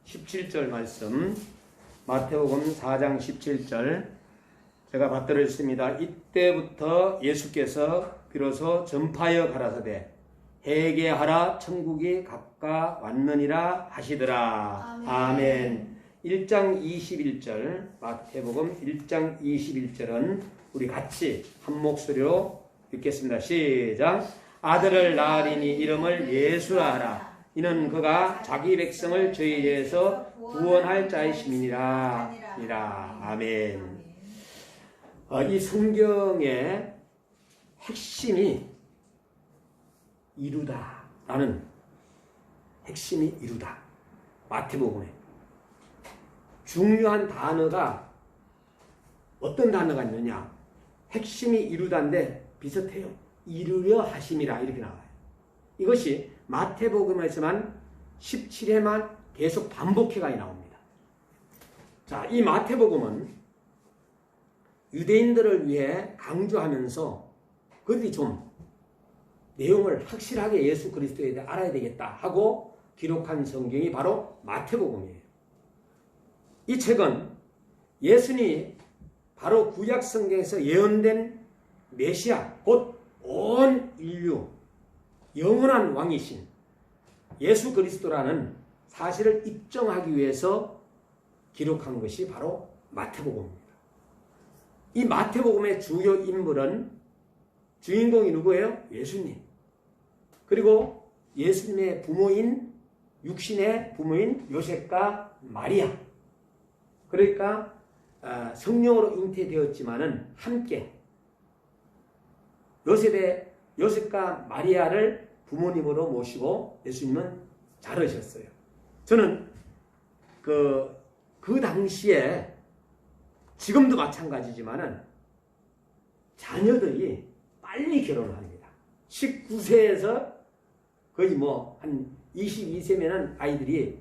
17절 말씀, 마태복음 4장 17절 제가 받들었습니다. 이때부터 예수께서 비로소 전파하여 가라사대 회개하라 천국이 가까 왔느니라 하시더라. 아멘. 1장 21절 마태복음 1장 21절은 우리 같이 한 목소리로 읽겠습니다. 시작. 아들을 낳으리니 이름을 예수라 하라. 이는 그가 자기 백성을 죄에서 구원할 자이심이니라. 아멘. 이 성경의 핵심이 이루다라는 핵심이 이루다. 마태복음에 중요한 단어가 어떤 단어가 있느냐? 핵심이 이루다인데 비슷해요. 이루려 하심이라 이렇게 나와요. 이것이 마태복음에서만 17회만 계속 반복해가 나옵니다. 자, 이 마태복음은 유대인들을 위해 강조하면서 그들이 좀 내용을 확실하게 예수 그리스도에 대해 알아야 되겠다 하고 기록한 성경이 바로 마태복음이에요. 이 책은 예수님이 바로 구약 성경에서 예언된 메시아, 곧 온 인류 영원한 왕이신 예수 그리스도라는 사실을 입증하기 위해서 기록한 것이 바로 마태복음입니다. 이 마태복음의 주요 인물은 주인공이 누구예요? 예수님. 그리고 예수님의 부모인 육신의 부모인 요셉과 마리아. 그러니까 성령으로 잉태되었지만은 함께 요셉과 마리아를 부모님으로 모시고 예수님은 자라셨어요. 저는 그 당시에 지금도 마찬가지지만은 자녀들이 빨리 결혼을 합니다. 19세에서 거의 한 22세면은 아이들이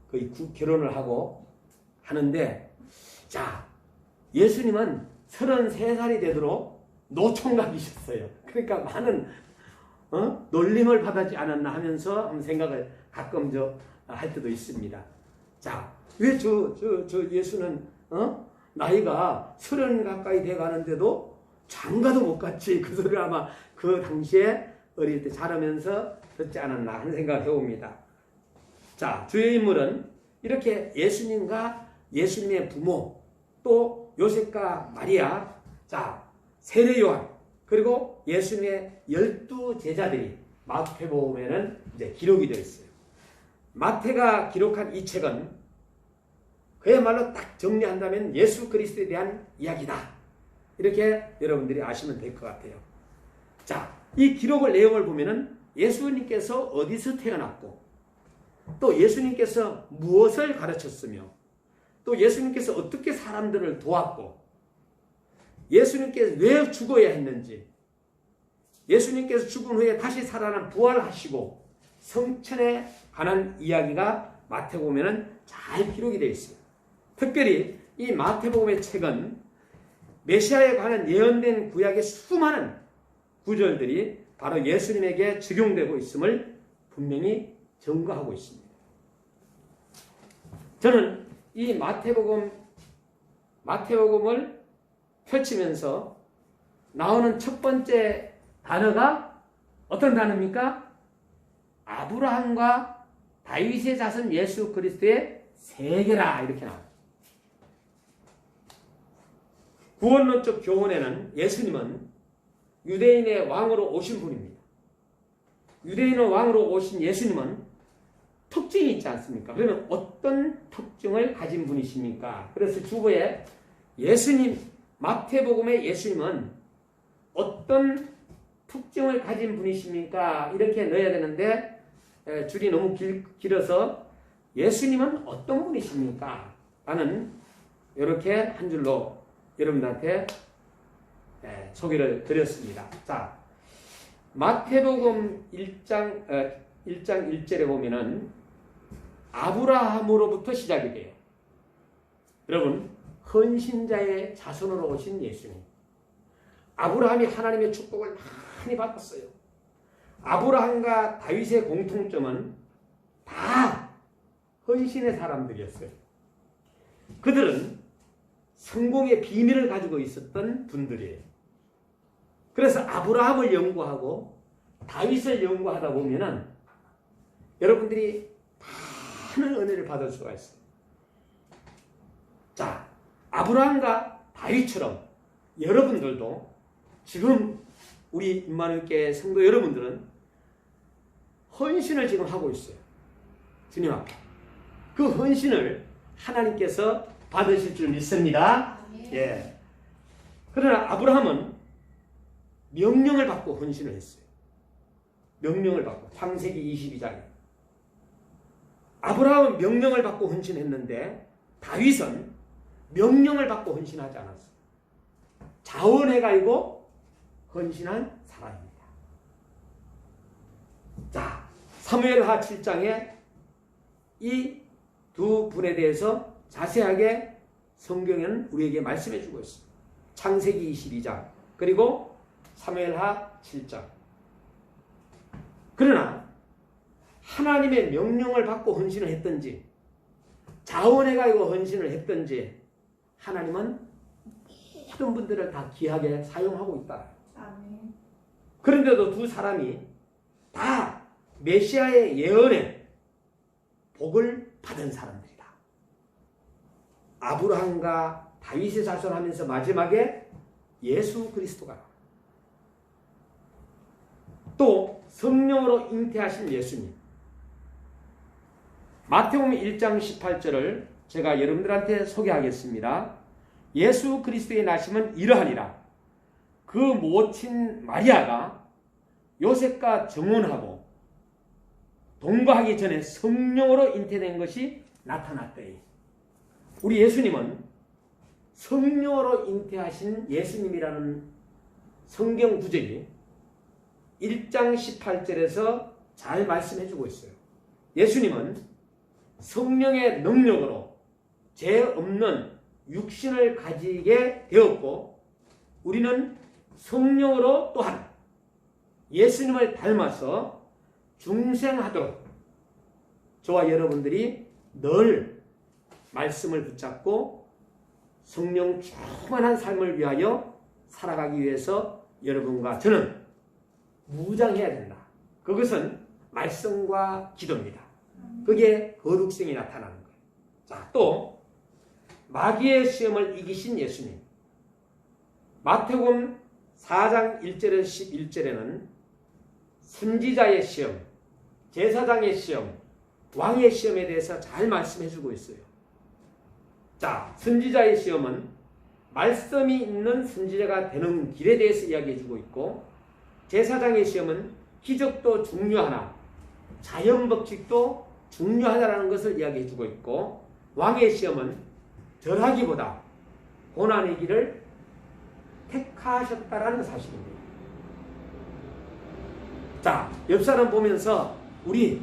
거의 결혼을 하고 하는데, 자, 예수님은 33살이 되도록 노총각이셨어요. 그러니까 많은 놀림을 받지 않았나 하면서 한번 생각을 가끔 할 때도 있습니다. 자, 왜 저 예수는 나이가 30 가까이 돼 가는데도 장가도 못 갔지? 그 소리를 아마 그 당시에 어릴 때 자라면서 듣지 않았나 하는 생각을 해봅니다. 자, 주요 인물은 이렇게 예수님과 예수님의 부모, 또 요셉과 마리아, 자, 세례 요한, 그리고 예수님의 12 제자들이 마태복음에는 이제 기록이 되어 있어요. 마태가 기록한 이 책은 그야말로 딱 정리한다면 예수 그리스도에 대한 이야기다. 이렇게 여러분들이 아시면 될 것 같아요. 자, 이 기록을 내용을 보면은 예수님께서 어디서 태어났고, 또 예수님께서 무엇을 가르쳤으며, 또 예수님께서 어떻게 사람들을 도왔고, 예수님께서 왜 죽어야 했는지, 예수님께서 죽은 후에 다시 살아난 부활하시고 성천에 관한 이야기가 마태복음에는 잘 기록이 되어 있어요. 특별히 이 마태복음의 책은 메시아에 관한 예언된 구약의 수많은 구절들이 바로 예수님에게 적용되고 있음을 분명히 증거하고 있습니다. 저는 이 마태복음을 펼치면서 나오는 첫 번째 단어가 어떤 단어입니까? 아브라함과 다윗의 자손 예수 그리스도의 세계라 이렇게 나와요. 구원론적 교훈에는 예수님은 유대인의 왕으로 오신 분입니다. 유대인의 왕으로 오신 예수님은 특징이 있지 않습니까? 그러면 어떤 특징을 가진 분이십니까? 그래서 주보에 예수님, 마태복음의 예수님은 어떤 특징을 가진 분이십니까? 이렇게 넣어야 되는데 줄이 너무 길어서 예수님은 어떤 분이십니까? 라는 이렇게 한 줄로 여러분들한테 소개를 드렸습니다. 자, 마태복음 1장 1절에 보면은 아브라함으로부터 시작이 돼요. 여러분, 헌신자의 자손으로 오신 예수님. 아브라함이 하나님의 축복을 많이 받았어요. 아브라함과 다윗의 공통점은 다 헌신의 사람들이었어요. 그들은 성공의 비밀을 가지고 있었던 분들이에요. 그래서 아브라함을 연구하고 다윗을 연구하다 보면은 여러분들이 많은 은혜를 받을 수가 있어요. 자, 아브라함과 다윗처럼 여러분들도 지금 우리 임마누엘교회 성도 여러분들은 헌신을 지금 하고 있어요. 주님 앞에. 그 헌신을 하나님께서 받으실 줄 믿습니다. 예. 그러나 아브라함은 명령을 받고 헌신을 했어요. 명령을 받고 창세기 22장에 아브라함은 명령을 받고 헌신했는데 다윗은 명령을 받고 헌신하지 않았어요. 자원해가지고 헌신한 사람입니다. 자, 사무엘하 7장에 이 두 분에 대해서 자세하게 성경에는 우리에게 말씀해 주고 있습니다. 창세기 22장 그리고 사무엘하 7장. 그러나 하나님의 명령을 받고 헌신을 했든지 자원해가지고 헌신을 했든지 하나님은 모든 분들을 다 귀하게 사용하고 있다. 아멘. 그런데도 두 사람이 다 메시아의 예언에 복을 받은 사람들이다. 아브라함과 다윗의 자손하면서 마지막에 예수 그리스도가 또 성령으로 잉태하신 예수님. 마태복음 1장 18절을 제가 여러분들한테 소개하겠습니다. 예수 그리스도의 나심은 이러하니라. 그 모친 마리아가 요셉과 정혼하고 동거하기 전에 성령으로 잉태된 것이 나타났더니 우리 예수님은 성령으로 잉태하신 예수님이라는 성경 구절이 1장 18절에서 잘 말씀해주고 있어요. 예수님은 성령의 능력으로 죄 없는 육신을 가지게 되었고 우리는 성령으로 또한 예수님을 닮아서 중생하도록 저와 여러분들이 늘 말씀을 붙잡고 성령 충만한 삶을 위하여 살아가기 위해서 여러분과 저는 무장해야 된다. 그것은 말씀과 기도입니다. 그게 거룩성이 나타나는 거예요. 자, 또 마귀의 시험을 이기신 예수님. 마태복음 4장 1절에서 11절에는 선지자의 시험, 제사장의 시험, 왕의 시험에 대해서 잘 말씀해주고 있어요. 자, 선지자의 시험은 말씀이 있는 선지자가 되는 길에 대해서 이야기해주고 있고 제사장의 시험은 기적도 중요하나 자연법칙도 중요하다는 것을 이야기해주고 있고 왕의 시험은 절하기보다 고난의 길을 택하셨다라는 사실입니다. 자, 옆 사람 보면서 우리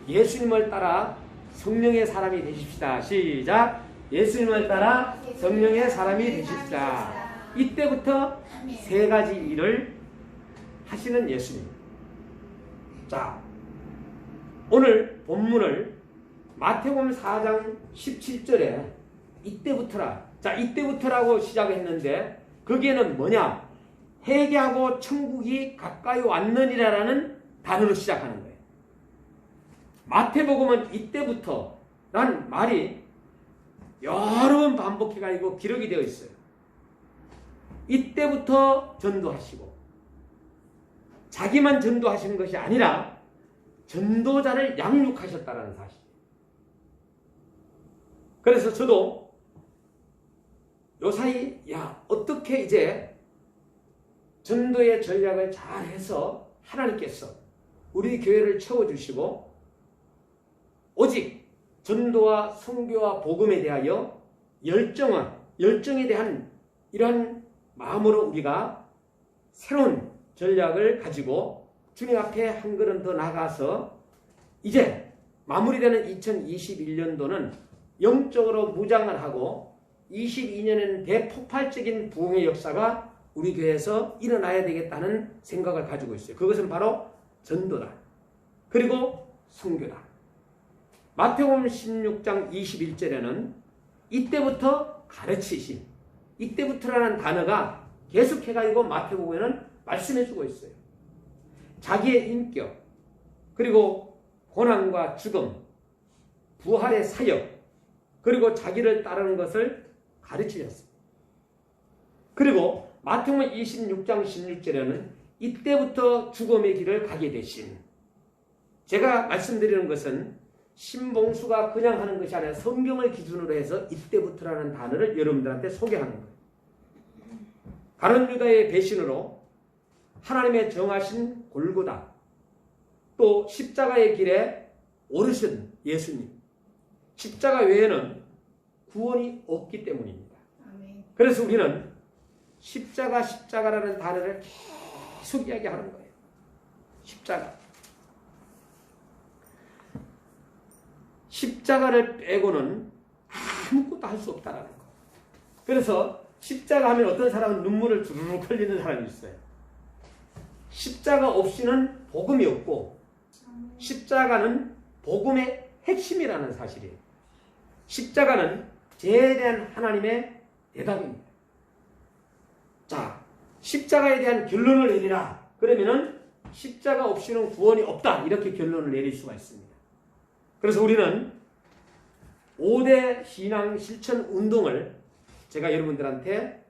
예수님을 따라 성령의 사람이 되십시다. 시작. 예수님을 따라 성령의 사람이 되십시다. 이때부터 세 가지 일을 하시는 예수님. 자, 오늘 본문을 마태복음 4장 17절에 이때부터라. 자, 이때부터라고 시작했는데 거기에는 뭐냐? 회개하고 천국이 가까이 왔느니라라는 단어로 시작하는 거예요. 마태복음은 이때부터라는 말이 여러 번 반복해가지고 기록이 되어 있어요. 이때부터 전도하시고 자기만 전도하시는 것이 아니라 전도자를 양육하셨다는 사실. 그래서 저도 요사이 어떻게 이제 전도의 전략을 잘 해서 하나님께서 우리 교회를 채워주시고 오직 전도와 선교와 복음에 대하여 열정에 대한 이러한 마음으로 우리가 새로운 전략을 가지고 주님 앞에 한 걸음 더 나가서 이제 마무리되는 2021년도는 영적으로 무장을 하고 22년에는 대폭발적인 부흥의 역사가 우리 교회에서 일어나야 되겠다는 생각을 가지고 있어요. 그것은 바로 전도다. 그리고 선교다. 마태복음 16장 21절에는 이때부터 가르치심, 이때부터라는 단어가 계속해가지고 마태복음에는 말씀해주고 있어요. 자기의 인격, 그리고 고난과 죽음, 부활의 사역, 그리고 자기를 따르는 것을 가르치셨습니다. 그리고 마태복음 26장 16절에는 이때부터 죽음의 길을 가게 되신, 제가 말씀드리는 것은 신봉수가 그냥 하는 것이 아니라 성경을 기준으로 해서 이때부터라는 단어를 여러분들한테 소개하는 거예요. 가룟 유다의 배신으로 하나님의 정하신 골고다, 또 십자가의 길에 오르신 예수님, 십자가 외에는 구원이 없기 때문입니다. 그래서 우리는 십자가라는 단어를 계속 이야기하는 거예요. 십자가를 빼고는 아무것도 할 수 없다라는 거. 그래서 십자가 하면 어떤 사람은 눈물을 주르륵 흘리는 사람이 있어요. 십자가 없이는 복음이 없고, 십자가는 복음의 핵심이라는 사실이에요. 십자가는 죄에 대한 하나님의 대답입니다. 자, 십자가에 대한 결론을 내리라. 그러면은 십자가 없이는 구원이 없다. 이렇게 결론을 내릴 수가 있습니다. 그래서 우리는 5대 신앙 실천 운동을 제가 여러분들한테,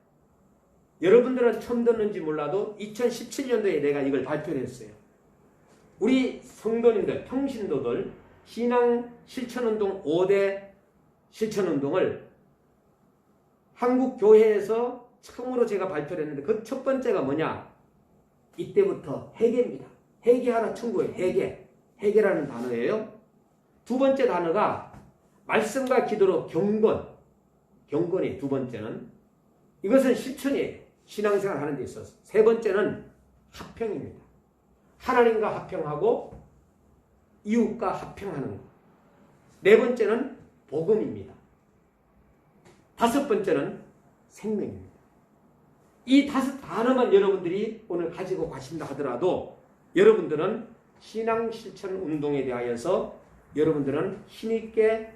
여러분들은 처음 듣는지 몰라도 2017년도에 내가 이걸 발표를 했어요. 우리 성도님들, 평신도들 신앙 실천운동 5대 실천운동을 한국교회에서 처음으로 제가 발표를 했는데, 그 첫 번째가 뭐냐? 이때부터 회개입니다. 회개하라 천국의 회개. 회개라는 단어예요. 두 번째 단어가 말씀과 기도로 경건. 경건이 두 번째는. 이것은 실천이에요. 신앙생활 하는 데 있어서. 세 번째는 합평입니다. 하나님과 합평하고 이웃과 합평하는 것. 네 번째는 복음입니다. 다섯 번째는 생명입니다. 이 다섯 단어만 여러분들이 오늘 가지고 가신다 하더라도 여러분들은 신앙 실천 운동에 대하여서 여러분들은 힘있게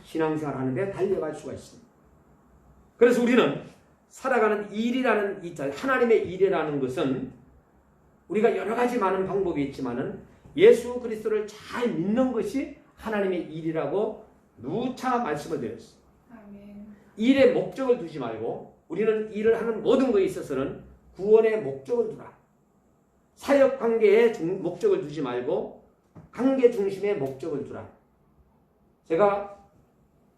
신앙생활 하는데 달려갈 수가 있습니다. 그래서 우리는 살아가는 일이라는 이 하나님의 일이라는 것은 우리가 여러 가지 많은 방법이 있지만은 예수 그리스도를 잘 믿는 것이 하나님의 일이라고 누차 말씀을 드렸어요. 일에 목적을 두지 말고 우리는 일을 하는 모든 것에 있어서는 구원의 목적을 두라. 사역 관계에 목적을 두지 말고 관계 중심의 목적을 두라. 제가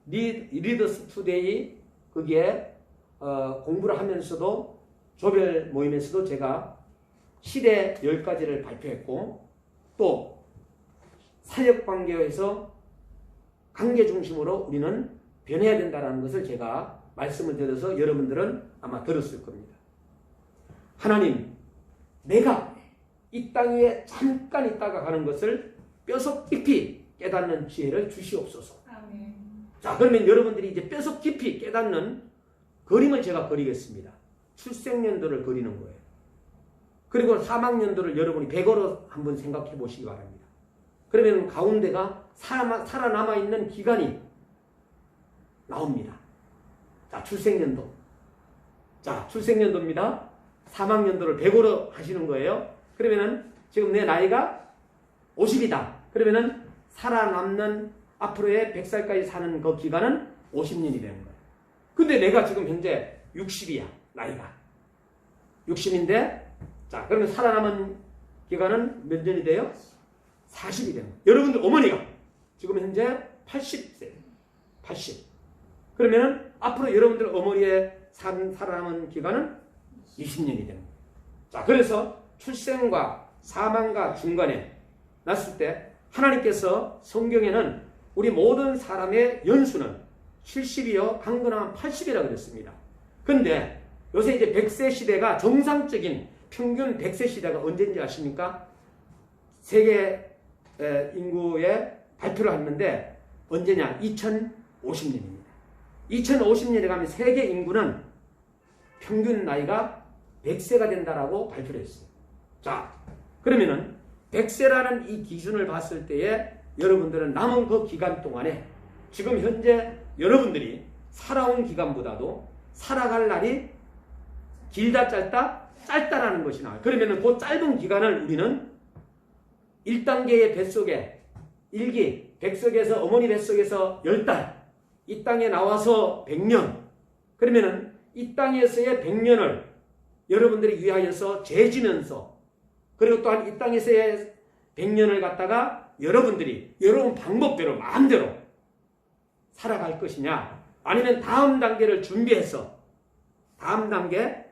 리더스 투데이 거기에 공부를 하면서도 조별 모임에서도 제가 시대 10가지를 발표했고, 또 사역 관계에서 관계 중심으로 우리는 변해야 된다는 것을 제가 말씀을 드려서 여러분들은 아마 들었을 겁니다. 하나님, 내가 이 땅 위에 잠깐 있다가 가는 것을 뼈속 깊이 깨닫는 지혜를 주시옵소서. 아멘. 자, 그러면 여러분들이 이제 뼈속 깊이 깨닫는 그림을 제가 그리겠습니다. 출생연도를 그리는 거예요. 그리고 사망연도를 여러분이 100으로 한번 생각해 보시기 바랍니다. 그러면 가운데가 살아남아 있는 기간이 나옵니다. 자, 출생연도. 자, 출생연도입니다. 사망연도를 100으로 하시는 거예요. 그러면은 지금 내 나이가 50이다. 그러면은 살아남는 앞으로의 100살까지 사는 그 기간은 50년이 되는 거예요. 근데 내가 지금 현재 60이야. 나이가. 60인데, 자, 그러면 살아남은 기간은 몇 년이 돼요? 40이 되는 거예요. 여러분들 어머니가 지금 현재 80세. 80. 그러면은 앞으로 여러분들 어머니의 살아남은 기간은 20년이 되는 거예요. 자, 그래서 출생과 사망과 중간에 났을 때 하나님께서 성경에는 우리 모든 사람의 연수는 70이요 강건하면 80이라고 그랬습니다. 근데 요새 이제 100세 시대가 정상적인 평균 100세 시대가 언제인지 아십니까? 세계 인구의 발표를 했는데 언제냐? 2050년입니다. 2050년에 가면 세계 인구는 평균 나이가 100세가 된다라고 발표를 했어요. 자, 그러면은 100세라는 이 기준을 봤을 때에 여러분들은 남은 그 기간 동안에 지금 현재 여러분들이 살아온 기간보다도 살아갈 날이 길다 짧다? 짧다라는 것이 나와요. 그러면 그 짧은 기간을 우리는 1단계의 뱃속에 1기 뱃속에서 어머니 뱃속에서 10달 이 땅에 나와서 100년 그러면은 이 땅에서의 100년을 여러분들이 위하여서 죄지면서 그리고 또한 이 땅에서의 100년을 갖다가 여러분들이 여러분 방법대로 마음대로 살아갈 것이냐 아니면 다음 단계를 준비해서 다음 단계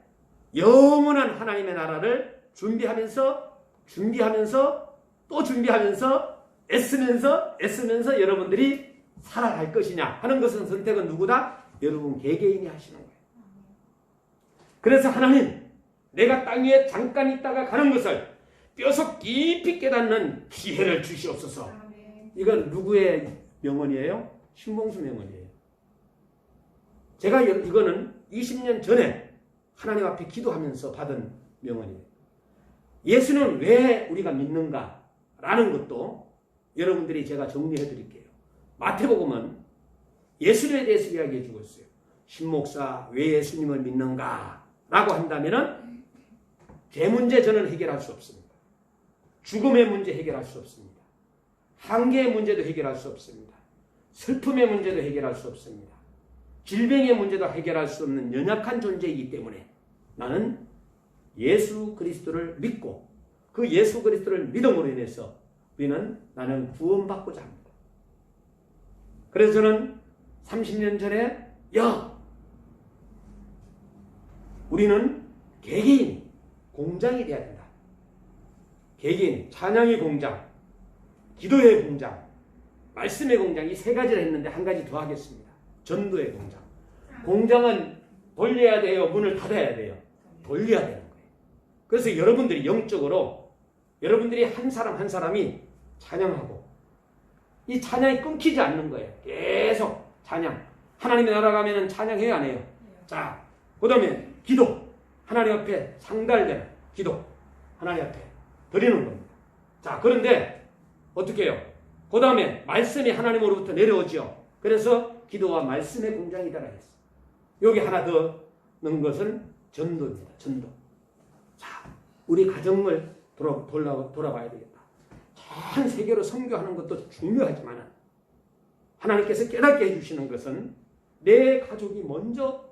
영원한 하나님의 나라를 준비하면서 또 준비하면서 애쓰면서 여러분들이 살아갈 것이냐 하는 것은 선택은 누구다? 여러분 개개인이 하시는 거예요. 그래서 하나님 내가 땅 위에 잠깐 있다가 가는 것을 뼈속 깊이 깨닫는 기회를 주시옵소서. 이건 누구의 명언이에요? 신봉수 명언이에요. 제가 이거는 20년 전에 하나님 앞에 기도하면서 받은 명언이에요. 예수는 왜 우리가 믿는가라는 것도 여러분들이 제가 정리해 드릴게요. 마태복음은 예수님에 대해서 이야기해 주고 있어요. 신목사 왜 예수님을 믿는가? 라고 한다면은 죄 문제 저는 해결할 수 없습니다. 죽음의 문제 해결할 수 없습니다. 한계의 문제도 해결할 수 없습니다. 슬픔의 문제도 해결할 수 없습니다. 질병의 문제도 해결할 수 없는 연약한 존재이기 때문에 나는 예수 그리스도를 믿고 그 예수 그리스도를 믿음으로 인해서 나는 구원받고자 합니다. 그래서 저는 30년 전에 우리는 개개인이 공장이 돼야 된다. 개개인, 찬양의 공장, 기도의 공장, 말씀의 공장 이 세 가지를 했는데 한 가지 더 하겠습니다. 전도의 공장. 공장은 돌려야 돼요? 문을 닫아야 돼요? 돌려야 되는 거예요. 그래서 여러분들이 영적으로 여러분들이 한 사람 한 사람이 찬양하고 이 찬양이 끊기지 않는 거예요. 계속 찬양. 하나님의 나라 가면은 찬양해야 안 해요? 자, 그 다음에 기도. 하나님 앞에 상달되는 기도. 하나님 앞에 드리는 겁니다. 자, 그런데 어떻게 해요? 그 다음에 말씀이 하나님으로부터 내려오죠. 그래서 기도와 말씀의 공장이다라 했어요. 여기 하나 더 넣은 것은 전도입니다. 전도. 자, 우리 가정을 돌아봐야 되겠다. 전 세계로 선교하는 것도 중요하지만 하나님께서 깨닫게 해주시는 것은 내 가족이 먼저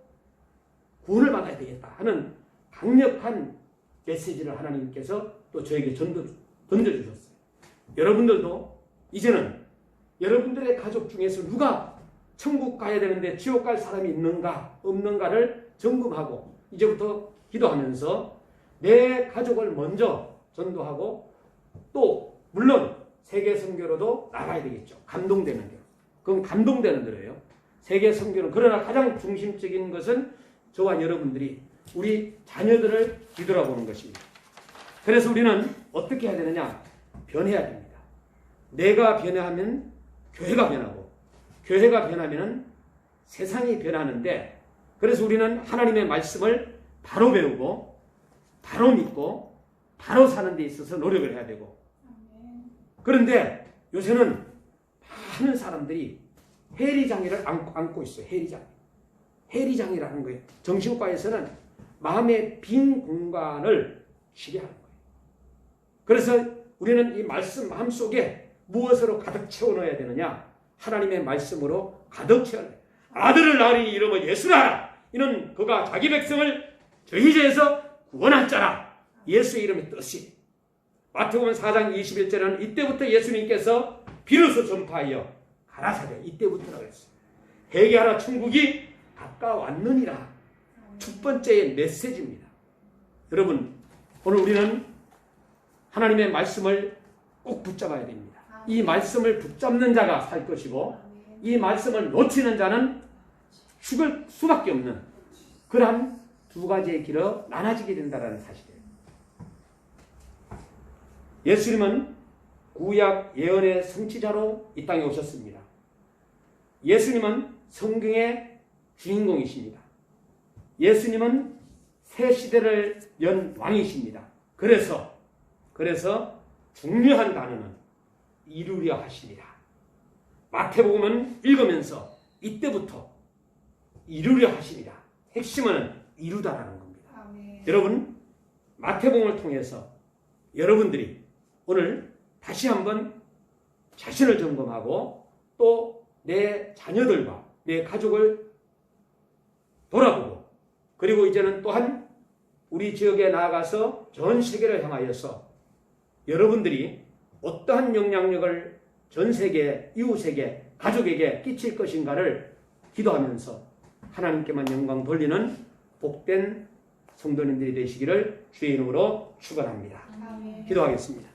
구원을 받아야 되겠다 하는 강력한 메시지를 하나님께서 또 저에게 던져주셨어요. 여러분들도 이제는 여러분들의 가족 중에서 누가 천국 가야 되는데 지옥 갈 사람이 있는가 없는가를 점검하고 이제부터 기도하면서 내 가족을 먼저 전도하고 또 물론 세계 선교로도 나가야 되겠죠. 감동되는 대로. 그건 감동되는 대로예요. 세계 선교는 그러나 가장 중심적인 것은 저와 여러분들이 우리 자녀들을 뒤돌아보는 것입니다. 그래서 우리는 어떻게 해야 되느냐? 변해야 됩니다. 내가 변하면 교회가 변하고 교회가 변하면 세상이 변하는데 그래서 우리는 하나님의 말씀을 바로 배우고 바로 믿고 바로 사는 데 있어서 노력을 해야 되고 그런데 요새는 많은 사람들이 해리장애를 안고 있어요. 해리장애라는 거예요. 정신과에서는 마음의 빈 공간을 치료하는 거예요. 그래서 우리는 이 말씀 마음속에 무엇으로 가득 채워넣어야 되느냐? 하나님의 말씀으로 가득 채워야 돼요. 아들을 낳으니 이름을 예수라 하라. 이는 그가 자기 백성을 저희 죄에서 구원할 자라. 예수의 이름의 뜻이. 마태복음 4장 21절에는 이때부터 예수님께서 비로소 전파하여 가라사대 이때부터라고 했어요. 회개하라 천국이 가까웠느니라. 첫 번째의 메시지입니다. 여러분 오늘 우리는 하나님의 말씀을 꼭 붙잡아야 됩니다. 이 말씀을 붙잡는 자가 살 것이고 이 말씀을 놓치는 자는 죽을 수밖에 없는 그러한 두 가지의 길로 나눠지게 된다는 사실이에요. 예수님은 구약 예언의 성취자로 이 땅에 오셨습니다. 예수님은 성경의 주인공이십니다. 예수님은 새 시대를 연 왕이십니다. 그래서 중요한 단어는 이루려 하십니다. 마태복음은 읽으면서 이때부터 이루려 하시리라. 핵심은 이루다라는 겁니다. 아멘. 여러분, 마태복음을 통해서 여러분들이 오늘 다시 한번 자신을 점검하고 또 내 자녀들과 내 가족을 돌아보고, 그리고 이제는 또한 우리 지역에 나아가서 전 세계를 향하여서 여러분들이 어떠한 영향력을 전 세계, 이웃에게, 가족에게 끼칠 것인가를 기도하면서 하나님께만 영광 돌리는 복된 성도님들이 되시기를 주의 이름으로 축원합니다. 아멘. 기도하겠습니다.